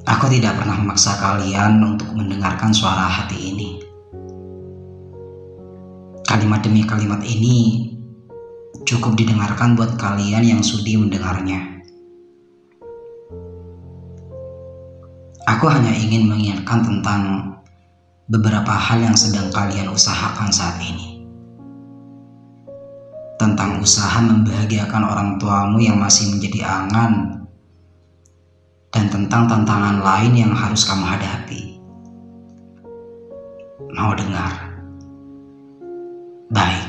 Aku tidak pernah memaksa kalian untuk mendengarkan suara hati ini. Kalimat demi kalimat ini cukup didengarkan buat kalian yang sudi mendengarnya. Aku hanya ingin mengingatkan tentang beberapa hal yang sedang kalian usahakan saat ini. Tentang usaha membahagiakan orang tuamu yang masih menjadi angan, dan tentang tantangan lain yang harus kamu hadapi. Mau dengar? Baik.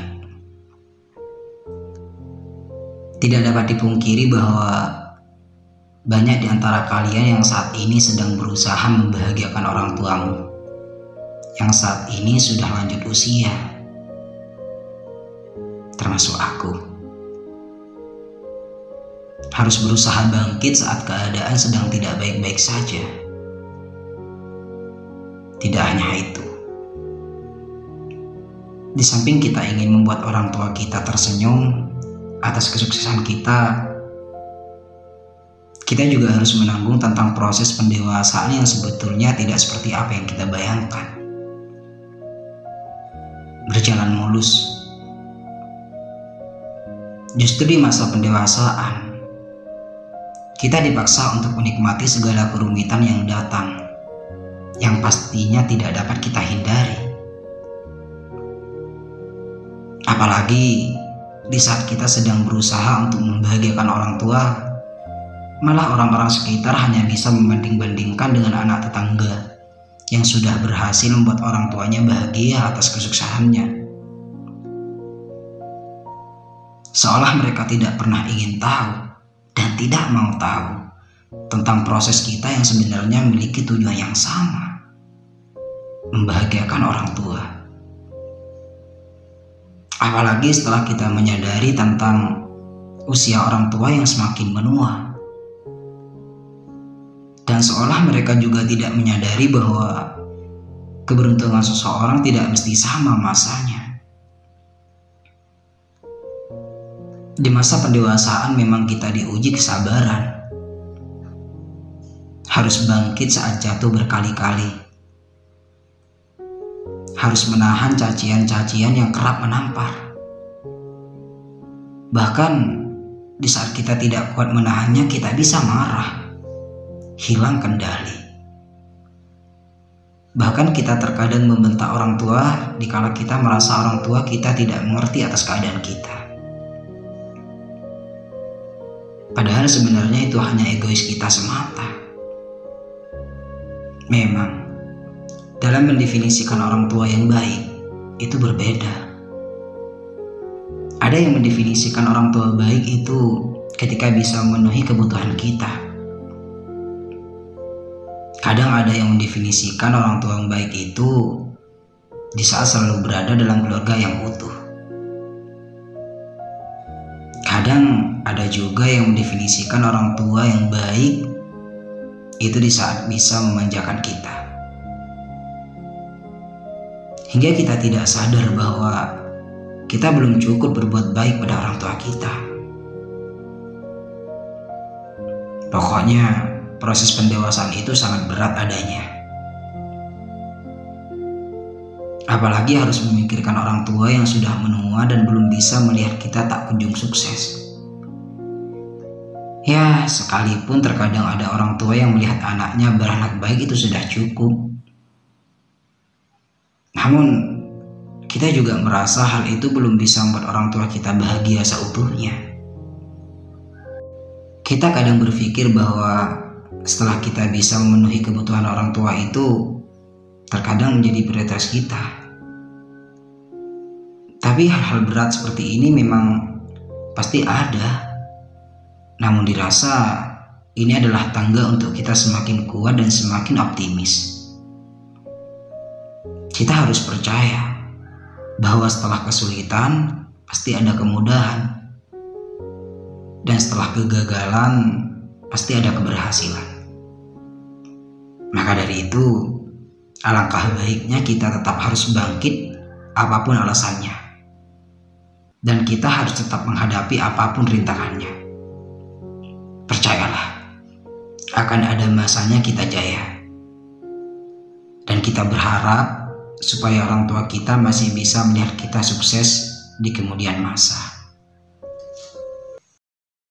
Tidak dapat dipungkiri bahwa banyak di antara kalian yang saat ini sedang berusaha membahagiakan orang tuamu, yang saat ini sudah lanjut usia, termasuk aku. Harus berusaha bangkit saat keadaan sedang tidak baik-baik saja. Tidak hanya itu. Di samping kita ingin membuat orang tua kita tersenyum atas kesuksesan kita juga harus menanggung tentang proses pendewasaan yang sebetulnya tidak seperti apa yang kita bayangkan. Berjalan mulus. Justru di masa pendewasaan, kita dipaksa untuk menikmati segala kerumitan yang datang, yang pastinya tidak dapat kita hindari. Apalagi di saat kita sedang berusaha untuk membahagiakan orang tua, malah orang-orang sekitar hanya bisa membanding-bandingkan dengan anak tetangga yang sudah berhasil membuat orang tuanya bahagia atas kesuksesannya. Seolah mereka tidak pernah ingin tahu dan tidak mau tahu tentang proses kita yang sebenarnya memiliki tujuan yang sama, membahagiakan orang tua. Apalagi setelah kita menyadari tentang usia orang tua yang semakin menua. Dan seolah mereka juga tidak menyadari bahwa keberuntungan seseorang tidak mesti sama masanya. Di masa pendewasaan memang kita diuji kesabaran. Harus bangkit saat jatuh berkali-kali. Harus menahan cacian-cacian yang kerap menampar. Bahkan di saat kita tidak kuat menahannya, kita bisa marah, hilang kendali. Bahkan kita terkadang membentak orang tua dikala kita merasa orang tua kita tidak mengerti atas keadaan kita. Padahal sebenarnya itu hanya egois kita semata. Memang, dalam mendefinisikan orang tua yang baik, itu berbeda. Ada yang mendefinisikan orang tua baik itu ketika bisa memenuhi kebutuhan kita. Kadang ada yang mendefinisikan orang tua yang baik itu di saat selalu berada dalam keluarga yang utuh. Kadang ada juga yang mendefinisikan orang tua yang baik itu di saat bisa memanjakan kita. Hingga kita tidak sadar bahwa kita belum cukup berbuat baik pada orang tua kita. Pokoknya proses pendewasaan itu sangat berat adanya. Apalagi harus memikirkan orang tua yang sudah menua dan belum bisa melihat kita tak kunjung sukses. Ya, sekalipun terkadang ada orang tua yang melihat anaknya beranak baik itu sudah cukup. Namun, kita juga merasa hal itu belum bisa membuat orang tua kita bahagia seutuhnya. Kita kadang berpikir bahwa setelah kita bisa memenuhi kebutuhan orang tua itu, terkadang menjadi prioritas kita. Tapi hal-hal berat seperti ini memang pasti ada. Namun dirasa ini adalah tangga untuk kita semakin kuat dan semakin optimis. Kita harus percaya bahwa setelah kesulitan pasti ada kemudahan. Dan setelah kegagalan pasti ada keberhasilan. Maka dari itu, alangkah baiknya kita tetap harus bangkit apapun alasannya. Dan kita harus tetap menghadapi apapun rintangannya. Percayalah, akan ada masanya kita jaya. Dan kita berharap supaya orang tua kita masih bisa melihat kita sukses di kemudian masa.